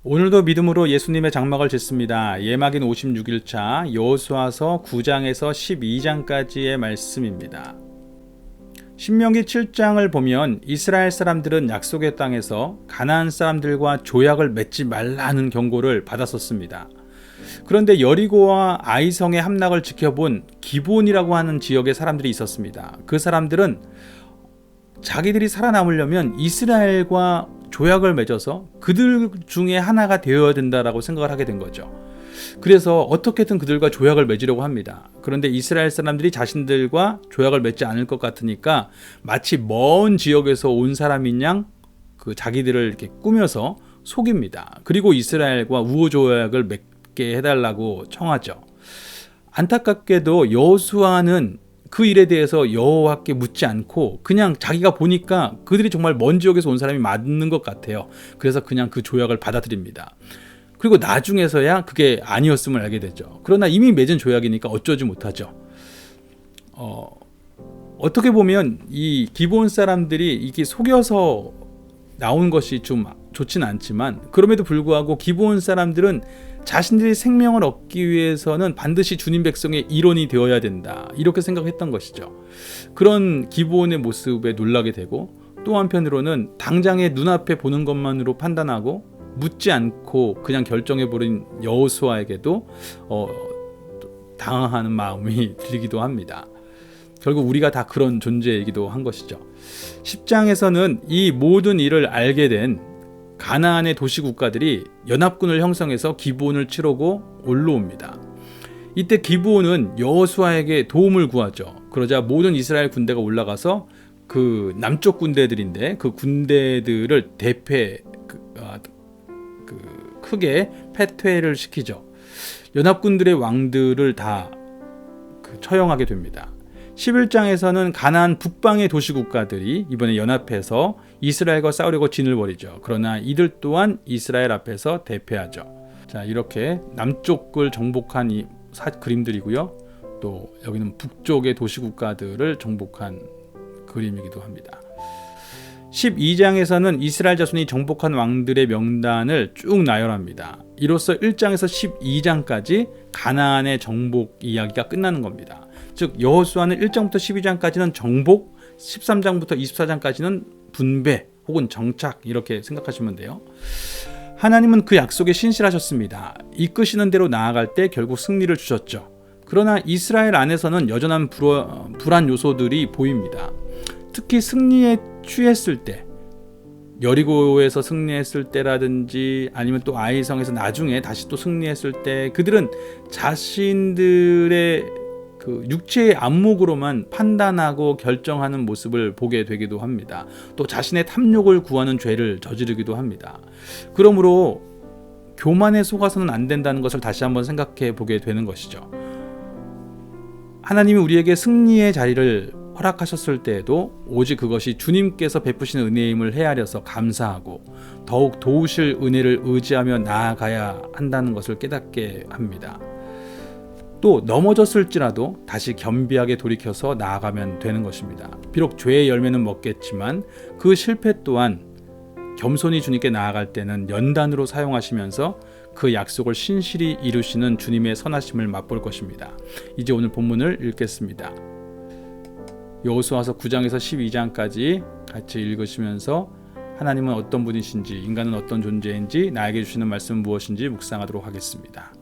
오늘도 믿음으로 예수님의 장막을 짓습니다. 예막인 56일차 여호수아서 9장에서 12장까지의 말씀입니다. 신명기 7장을 보면 이스라엘 사람들은 약속의 땅에서 가나안 사람들과 조약을 맺지 말라는 경고를 받았었습니다. 그런데 여리고와 아이성의 함락을 지켜본 기브온이라고 하는 지역의 사람들이 있었습니다. 그 사람들은 자기들이 살아남으려면 이스라엘과 조약을 맺어서 그들 중에 하나가 되어야 된다라고 생각을 하게 된 거죠. 그래서 어떻게든 그들과 조약을 맺으려고 합니다. 그런데 이스라엘 사람들이 자신들과 조약을 맺지 않을 것 같으니까 마치 먼 지역에서 온 사람인 양 그 자기들을 이렇게 꾸며서 속입니다. 그리고 이스라엘과 우호 조약을 맺게 해달라고 청하죠. 안타깝게도 여호수아는 그 일에 대해서 여호와께 묻지 않고 그냥 자기가 보니까 그들이 정말 먼 지역에서 온 사람이 맞는 것 같아요. 그래서 그냥 그 조약을 받아들입니다. 그리고 나중에서야 그게 아니었음을 알게 되죠. 그러나 이미 맺은 조약이니까 어쩌지 못하죠. 어떻게 보면 이 기브온 사람들이 이게 속여서 나온 것이 좀 좋진 않지만, 그럼에도 불구하고 기브온 사람들은 자신들이 생명을 얻기 위해서는 반드시 주님 백성의 일원이 되어야 된다, 이렇게 생각했던 것이죠. 그런 기브온의 모습에 놀라게 되고, 또 한편으로는 당장의 눈앞에 보는 것만으로 판단하고 묻지 않고 그냥 결정해버린 여호수아에게도 당황하는 마음이 들기도 합니다. 결국 우리가 다 그런 존재이기도 한 것이죠. 10장에서는 이 모든 일을 알게 된 가나안의 도시국가들이 연합군을 형성해서 기브온을 치르고 올라옵니다. 이때 기브온은 여호수아에게 도움을 구하죠. 그러자 모든 이스라엘 군대가 올라가서 그 남쪽 군대들인데 그 군대들을 크게 패퇴를 시키죠. 연합군들의 왕들을 다 처형하게 됩니다. 11장에서는 가나안 북방의 도시국가들이 이번에 연합해서 이스라엘과 싸우려고 진을 벌이죠. 그러나 이들 또한 이스라엘 앞에서 대패하죠. 자, 이렇게 남쪽을 정복한 이 그림들이고요. 또 여기는 북쪽의 도시국가들을 정복한 그림이기도 합니다. 12장에서는 이스라엘 자손이 정복한 왕들의 명단을 쭉 나열합니다. 이로써 1장에서 12장까지 가나안의 정복 이야기가 끝나는 겁니다. 즉 여호수아는 1장부터 12장까지는 정복, 13장부터 24장까지는 분배 혹은 정착, 이렇게 생각하시면 돼요. 하나님은 그 약속에 신실하셨습니다. 이끄시는 대로 나아갈 때 결국 승리를 주셨죠. 그러나 이스라엘 안에서는 여전한 불안 요소들이 보입니다. 특히 승리에 취했을 때, 여리고에서 승리했을 때라든지 아니면 또 아이성에서 나중에 다시 또 승리했을 때, 그들은 자신들의 그 육체의 안목으로만 판단하고 결정하는 모습을 보게 되기도 합니다. 또 자신의 탐욕을 구하는 죄를 저지르기도 합니다. 그러므로 교만에 속아서는 안 된다는 것을 다시 한번 생각해 보게 되는 것이죠. 하나님이 우리에게 승리의 자리를 허락하셨을 때에도 오직 그것이 주님께서 베푸시는 은혜임을 헤아려서 감사하고 더욱 도우실 은혜를 의지하며 나아가야 한다는 것을 깨닫게 합니다. 또 넘어졌을지라도 다시 겸비하게 돌이켜서 나아가면 되는 것입니다. 비록 죄의 열매는 먹겠지만 그 실패 또한 겸손히 주님께 나아갈 때는 연단으로 사용하시면서 그 약속을 신실히 이루시는 주님의 선하심을 맛볼 것입니다. 이제 오늘 본문을 읽겠습니다. 여호수아서 9장에서 12장까지 같이 읽으시면서 하나님은 어떤 분이신지, 인간은 어떤 존재인지, 나에게 주시는 말씀은 무엇인지 묵상하도록 하겠습니다.